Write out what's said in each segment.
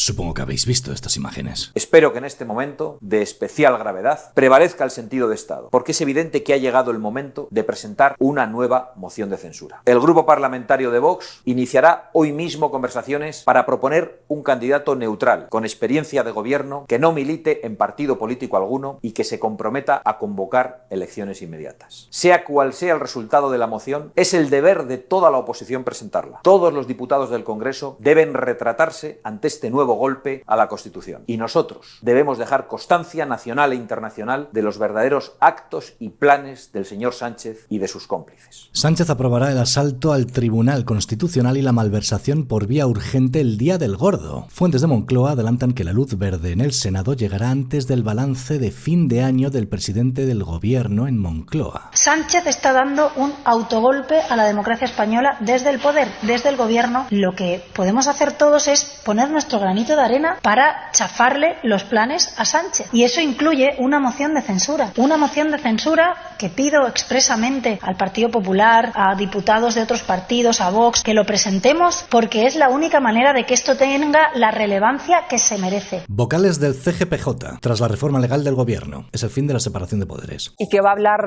Supongo que habéis visto estas imágenes. Espero que en este momento de especial gravedad prevalezca el sentido de Estado, porque es evidente que ha llegado el momento de presentar una nueva moción de censura. El grupo parlamentario de Vox iniciará hoy mismo conversaciones para proponer un candidato neutral, con experiencia de gobierno, que no milite en partido político alguno y que se comprometa a convocar elecciones inmediatas. Sea cual sea el resultado de la moción, es el deber de toda la oposición presentarla. Todos los diputados del Congreso deben retratarse ante este nuevo golpe a la Constitución. Y nosotros debemos dejar constancia nacional e internacional de los verdaderos actos y planes del señor Sánchez y de sus cómplices. Sánchez aprobará el asalto al Tribunal Constitucional y la malversación por vía urgente el día del gordo. Fuentes de Moncloa adelantan que la luz verde en el Senado llegará antes del balance de fin de año del presidente del gobierno en Moncloa. Sánchez está dando un autogolpe a la democracia española desde el poder, desde el gobierno. Lo que podemos hacer todos es poner nuestro granito de arena para chafarle los planes a Sánchez. Y eso incluye una moción de censura. Una moción de censura que pido expresamente al Partido Popular, a diputados de otros partidos, a Vox, que lo presentemos porque es la única manera de que esto tenga la relevancia que se merece. Vocales del CGPJ, tras la reforma legal del gobierno. Es el fin de la separación de poderes. Y que va a hablar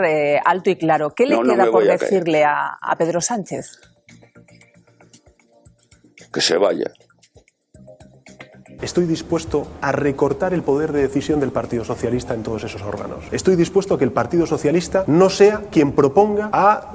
alto y claro. ¿Qué le queda por decirle a Pedro Sánchez? Que se vaya. Estoy dispuesto a recortar el poder de decisión del Partido Socialista en todos esos órganos. Estoy dispuesto a que el Partido Socialista no sea quien proponga a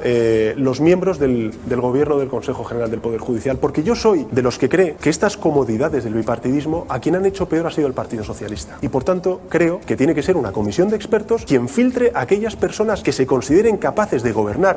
los miembros del Gobierno del Consejo General del Poder Judicial, porque yo soy de los que cree que estas comodidades del bipartidismo a quien han hecho peor ha sido el Partido Socialista. Y por tanto creo que tiene que ser una comisión de expertos quien filtre a aquellas personas que se consideren capaces de gobernar.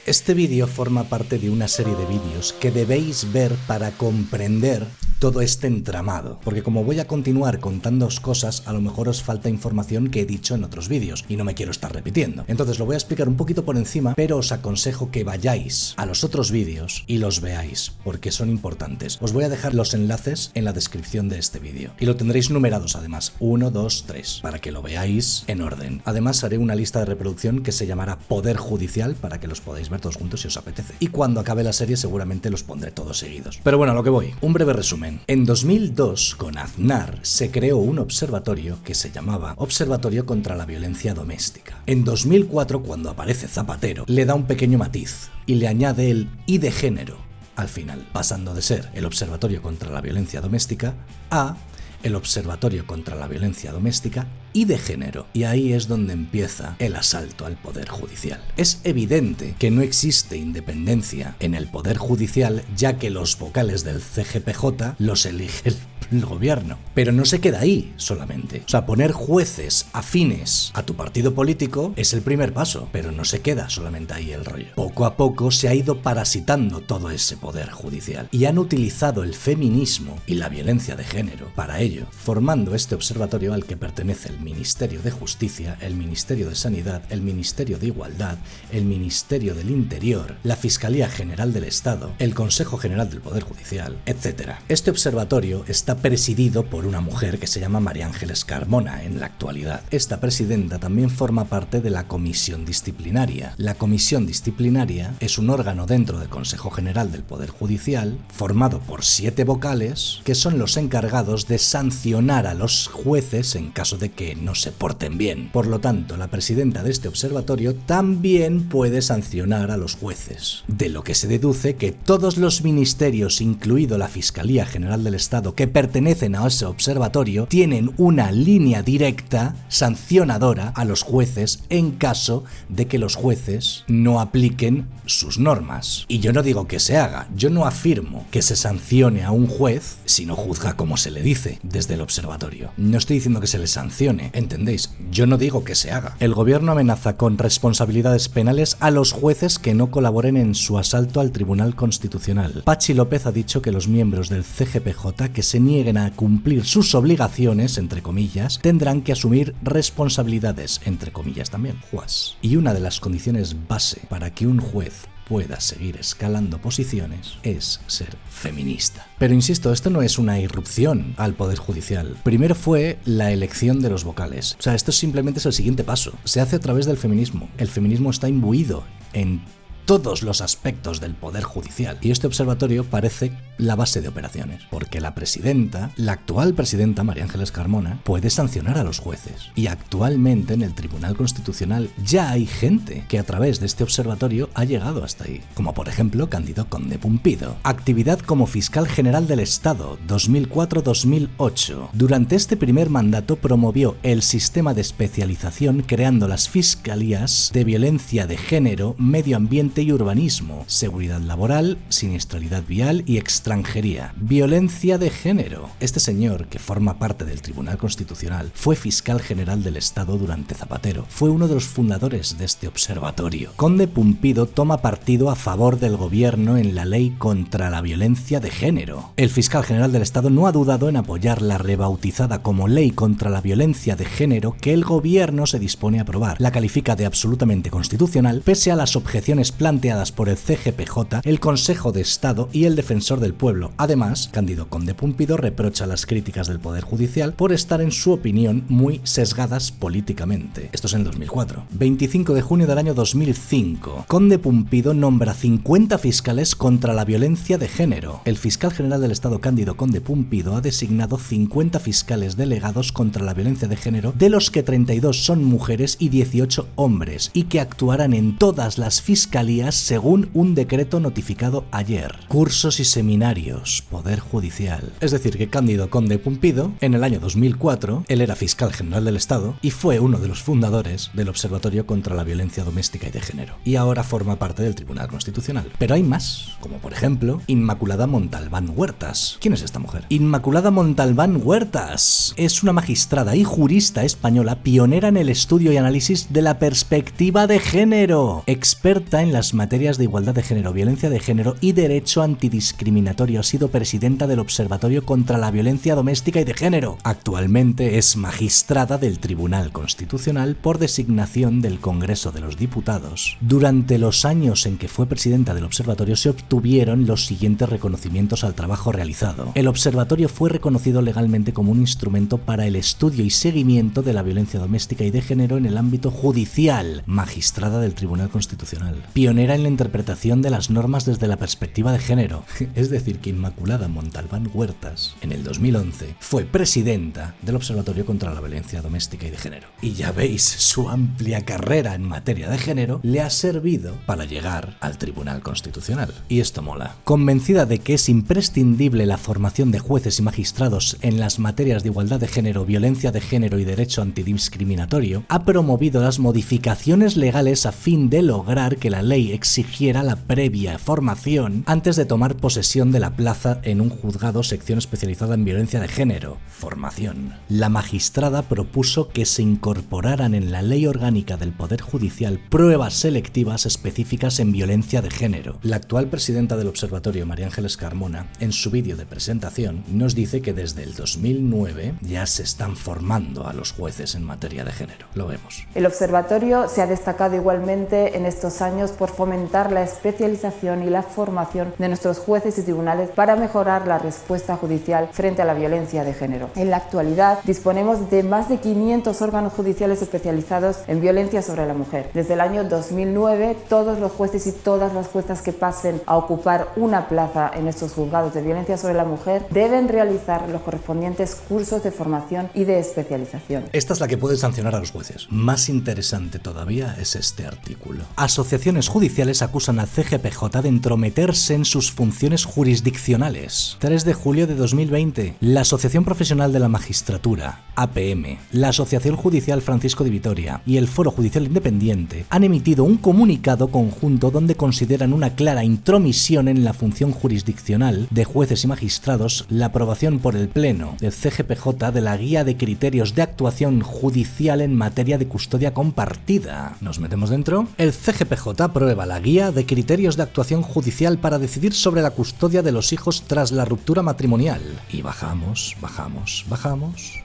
Este vídeo forma parte de una serie de vídeos que debéis ver para comprender todo este entramado, porque como voy a continuar contándoos cosas, a lo mejor os falta información que he dicho en otros vídeos y no me quiero estar repitiendo. Entonces lo voy a explicar un poquito por encima, pero os aconsejo que vayáis a los otros vídeos y los veáis, porque son importantes. Os voy a dejar los enlaces en la descripción de este vídeo y lo tendréis numerados además, 1, 2, 3, para que lo veáis en orden. Además haré una lista de reproducción que se llamará Poder Judicial para que los podáis ver todos juntos si os apetece. Y cuando acabe la serie seguramente los pondré todos seguidos. Pero bueno, a lo que voy. Un breve resumen. En 2002, con Aznar, se creó un observatorio que se llamaba Observatorio contra la Violencia Doméstica. En 2004, cuando aparece Zapatero, le da un pequeño matiz y le añade el "y de género" al final, pasando de ser el Observatorio contra la Violencia Doméstica a el Observatorio contra la Violencia Doméstica y de Género. Y ahí es donde empieza el asalto al Poder Judicial. Es evidente que no existe independencia en el Poder Judicial, ya que los vocales del CGPJ los elige el gobierno. Pero no se queda ahí solamente. O sea, poner jueces afines a tu partido político es el primer paso, pero no se queda solamente ahí el rollo. Poco a poco se ha ido parasitando todo ese Poder Judicial y han utilizado el feminismo y la violencia de género para ello, formando este observatorio al que pertenece el Ministerio de Justicia, el Ministerio de Sanidad, el Ministerio de Igualdad, el Ministerio del Interior, la Fiscalía General del Estado, el Consejo General del Poder Judicial, etc. Este observatorio está presidido por una mujer que se llama María Ángeles Carmona en la actualidad. Esta presidenta también forma parte de la Comisión Disciplinaria. La Comisión Disciplinaria es un órgano dentro del Consejo General del Poder Judicial formado por 7 vocales que son los encargados de sancionar a los jueces en caso de que no se porten bien. Por lo tanto, la presidenta de este observatorio también puede sancionar a los jueces. De lo que se deduce que todos los ministerios, incluido la Fiscalía General del Estado, que pertenecen a ese observatorio, tienen una línea directa sancionadora a los jueces en caso de que los jueces no apliquen sus normas. Y yo no digo que se haga, yo no afirmo que se sancione a un juez si no juzga como se le dice desde el observatorio. No estoy diciendo que se le sancione, ¿entendéis? Yo no digo que se haga. El gobierno amenaza con responsabilidades penales a los jueces que no colaboren en su asalto al Tribunal Constitucional. Patxi López ha dicho que los miembros del CGPJ que se nieguen a cumplir sus obligaciones, entre comillas, tendrán que asumir responsabilidades, entre comillas también, juas. Y una de las condiciones base para que un juez pueda seguir escalando posiciones es ser feminista. Pero insisto, esto no es una irrupción al Poder Judicial. Primero fue la elección de los vocales. O sea, esto simplemente es el siguiente paso. Se hace a través del feminismo. El feminismo está imbuido en todos los aspectos del Poder Judicial. Y este observatorio parece la base de operaciones, porque la actual presidenta, María Ángeles Carmona, puede sancionar a los jueces. Y actualmente en el Tribunal Constitucional ya hay gente que a través de este observatorio ha llegado hasta ahí, como por ejemplo Cándido Conde Pumpido. Actividad como fiscal general del Estado, 2004-2008. Durante este primer mandato promovió el sistema de especialización creando las fiscalías de violencia de género, medio ambiente y urbanismo, seguridad laboral, siniestralidad vial y extranjería. Violencia de género. Este señor, que forma parte del Tribunal Constitucional, fue fiscal general del Estado durante Zapatero. Fue uno de los fundadores de este observatorio. Conde Pumpido toma partido a favor del gobierno en la ley contra la violencia de género. El fiscal general del Estado no ha dudado en apoyar la rebautizada como ley contra la violencia de género que el gobierno se dispone a aprobar. La califica de absolutamente constitucional, pese a las objeciones planteadas por el CGPJ, el Consejo de Estado y el Defensor del Pueblo. Además, Cándido Conde Pumpido reprocha las críticas del Poder Judicial por estar, en su opinión, muy sesgadas políticamente. Esto es en 2004. 25 de junio del año 2005. Conde Pumpido nombra 50 fiscales contra la violencia de género. El fiscal general del Estado, Cándido Conde Pumpido, ha designado 50 fiscales delegados contra la violencia de género, de los que 32 son mujeres y 18 hombres, y que actuarán en todas las fiscalías según un decreto notificado ayer. Cursos y seminarios, Poder Judicial. Es decir, que Cándido Conde Pumpido, en el año 2004, él era fiscal general del Estado y fue uno de los fundadores del Observatorio contra la Violencia Doméstica y de Género. Y ahora forma parte del Tribunal Constitucional. Pero hay más, como por ejemplo, Inmaculada Montalbán Huertas. ¿Quién es esta mujer? Inmaculada Montalbán Huertas es una magistrada y jurista española pionera en el estudio y análisis de la perspectiva de género, experta en las materias de igualdad de género, violencia de género y derecho antidiscriminatorio. Ha sido presidenta del Observatorio contra la Violencia Doméstica y de Género. Actualmente es magistrada del Tribunal Constitucional por designación del Congreso de los Diputados. Durante los años en que fue presidenta del observatorio se obtuvieron los siguientes reconocimientos al trabajo realizado. El observatorio fue reconocido legalmente como un instrumento para el estudio y seguimiento de la violencia doméstica y de género en el ámbito judicial. Magistrada del Tribunal Constitucional. Pionera en la interpretación de las normas desde la perspectiva de género. Es decir, que Inmaculada Montalbán Huertas, en el 2011, fue presidenta del Observatorio contra la Violencia Doméstica y de Género. Y ya veis, su amplia carrera en materia de género le ha servido para llegar al Tribunal Constitucional. Y esto mola. Convencida de que es imprescindible la formación de jueces y magistrados en las materias de igualdad de género, violencia de género y derecho antidiscriminatorio, ha promovido las modificaciones legales a fin de lograr que la ley exigiera la previa formación antes de tomar posesión de la plaza en un juzgado sección especializada en violencia de género. Formación. La magistrada propuso que se incorporaran en la ley orgánica del Poder Judicial pruebas selectivas específicas en violencia de género. La actual presidenta del observatorio, María Ángeles Carmona, en su vídeo de presentación nos dice que desde el 2009 ya se están formando a los jueces en materia de género. Lo vemos. El observatorio se ha destacado igualmente en estos años por fomentar la especialización y la formación de nuestros jueces y tribunales para mejorar la respuesta judicial frente a la violencia de género. En la actualidad disponemos de más de 500 órganos judiciales especializados en violencia sobre la mujer. Desde el año 2009, todos los jueces y todas las juezas que pasen a ocupar una plaza en estos juzgados de violencia sobre la mujer deben realizar los correspondientes cursos de formación y de especialización. Esta es la que puede sancionar a los jueces. Más interesante todavía es este artículo. Asociaciones judiciales acusan al CGPJ de entrometerse en sus funciones jurisdiccionales. 3 de julio de 2020. La Asociación Profesional de la Magistratura, APM, la Asociación Judicial Francisco de Vitoria y el Foro Judicial Independiente han emitido un comunicado conjunto donde consideran una clara intromisión en la función jurisdiccional de jueces y magistrados la aprobación por el Pleno del CGPJ de la Guía de Criterios de Actuación Judicial en materia de custodia compartida. ¿Nos metemos dentro? El CGPJ aprueba la Guía de Criterios de Actuación Judicial para decidir sobre la custodia custodia de los hijos tras la ruptura matrimonial. Y bajamos,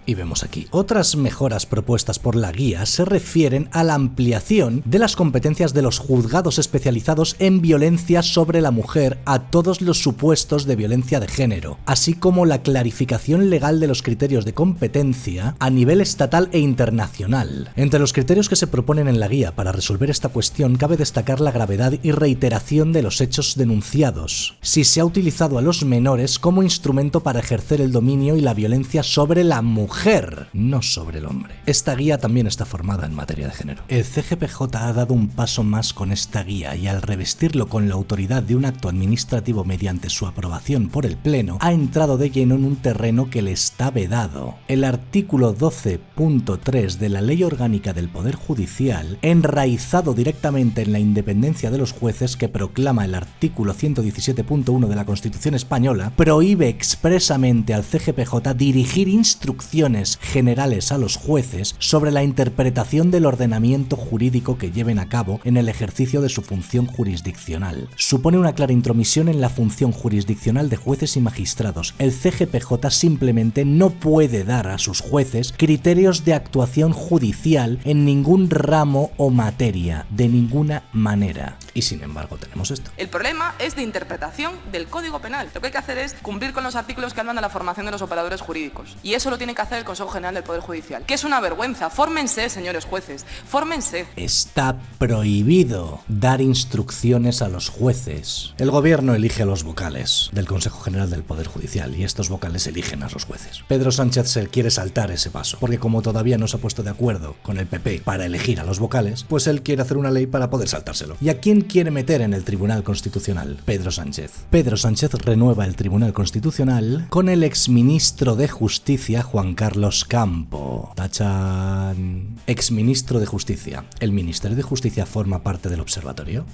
y vemos aquí. Otras mejoras propuestas por la guía se refieren a la ampliación de las competencias de los juzgados especializados en violencia sobre la mujer a todos los supuestos de violencia de género, así como la clarificación legal de los criterios de competencia a nivel estatal e internacional. Entre los criterios que se proponen en la guía para resolver esta cuestión cabe destacar la gravedad y reiteración de los hechos denunciados, si se ha utilizado a los menores como instrumento para ejercer el dominio y la violencia sobre la mujer, no sobre el hombre. Esta guía también está formada en materia de género. El CGPJ ha dado un paso más con esta guía y al revestirlo con la autoridad de un acto administrativo mediante su aprobación por el Pleno, ha entrado de lleno en un terreno que le está vedado. El artículo 12.3 de la Ley Orgánica del Poder Judicial, enraizado directamente en la independencia de los jueces que proclama el artículo 117.1 de la Constitución española, prohíbe expresamente al CGPJ dirigir instrucciones generales a los jueces sobre la interpretación del ordenamiento jurídico que lleven a cabo en el ejercicio de su función jurisdiccional. Supone una clara intromisión en la función jurisdiccional de jueces y magistrados. El CGPJ simplemente no puede dar a sus jueces criterios de actuación judicial en ningún ramo o materia, de ninguna manera. Y sin embargo tenemos esto. El problema es de interpretación del Código Penal. Lo que hay que hacer es cumplir con los artículos que hablan de la formación de los operadores jurídicos. Y eso lo tiene que hacer el Consejo General del Poder Judicial. Que es una vergüenza. Fórmense, señores jueces. Fórmense. Está prohibido dar instrucciones a los jueces. El gobierno elige a los vocales del Consejo General del Poder Judicial y estos vocales eligen a los jueces. Pedro Sánchez se quiere saltar ese paso, porque como todavía no se ha puesto de acuerdo con el PP para elegir a los vocales, pues él quiere hacer una ley para poder saltárselo. ¿Y a quién quiere meter en el Tribunal Constitucional? Pedro Sánchez. Pedro Sánchez renueva el Tribunal Constitucional con el exministro de Justicia Juan Carlos Campo. ¡Tachán! Exministro de Justicia. ¿El Ministerio de Justicia forma parte del observatorio?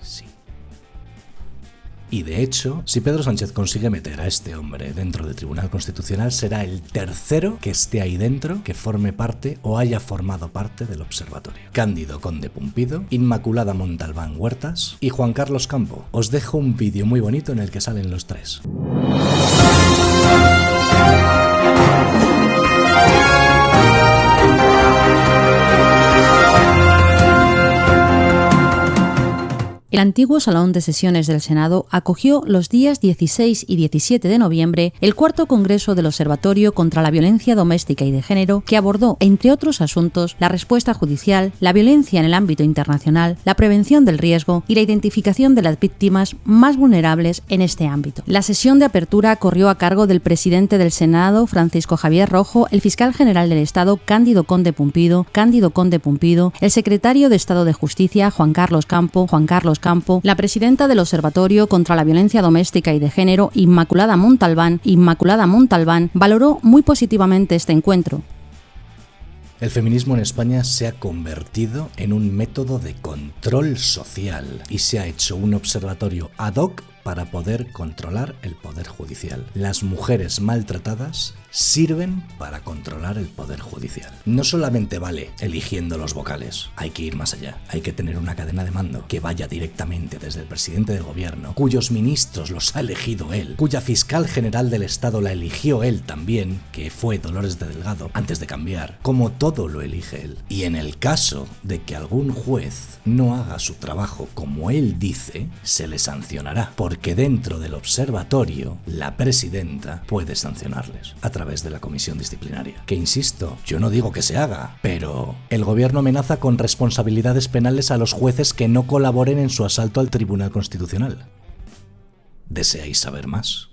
Sí. Y de hecho, si Pedro Sánchez consigue meter a este hombre dentro del Tribunal Constitucional, será el tercero que esté ahí dentro que forme parte o haya formado parte del observatorio. Cándido Conde Pumpido, Inmaculada Montalbán Huertas y Juan Carlos Campo. Os dejo un vídeo muy bonito en el que salen los tres. El antiguo Salón de Sesiones del Senado acogió los días 16 y 17 de noviembre el cuarto Congreso del Observatorio contra la Violencia Doméstica y de Género, que abordó, entre otros asuntos, la respuesta judicial, la violencia en el ámbito internacional, la prevención del riesgo y la identificación de las víctimas más vulnerables en este ámbito. La sesión de apertura corrió a cargo del presidente del Senado, Francisco Javier Rojo, el fiscal general del Estado, Cándido Conde Pumpido, el secretario de Estado de Justicia, Juan Carlos Campo, la presidenta del Observatorio contra la Violencia Doméstica y de Género, Inmaculada Montalbán, valoró muy positivamente este encuentro. El feminismo en España se ha convertido en un método de control social y se ha hecho un observatorio ad hoc para poder controlar el poder judicial. Las mujeres maltratadas sirven para controlar el poder judicial. No solamente vale eligiendo los vocales, hay que ir más allá. Hay que tener una cadena de mando que vaya directamente desde el presidente del gobierno, cuyos ministros los ha elegido él, cuya fiscal general del Estado la eligió él también, que fue Dolores de Delgado, antes de cambiar. Como todo lo elige él. Y en el caso de que algún juez no haga su trabajo como él dice, se le sancionará, porque dentro del observatorio la presidenta puede sancionarles a través de la comisión disciplinaria. Que insisto, yo no digo que se haga, pero el gobierno amenaza con responsabilidades penales a los jueces que no colaboren en su asalto al Tribunal Constitucional. ¿Deseáis saber más?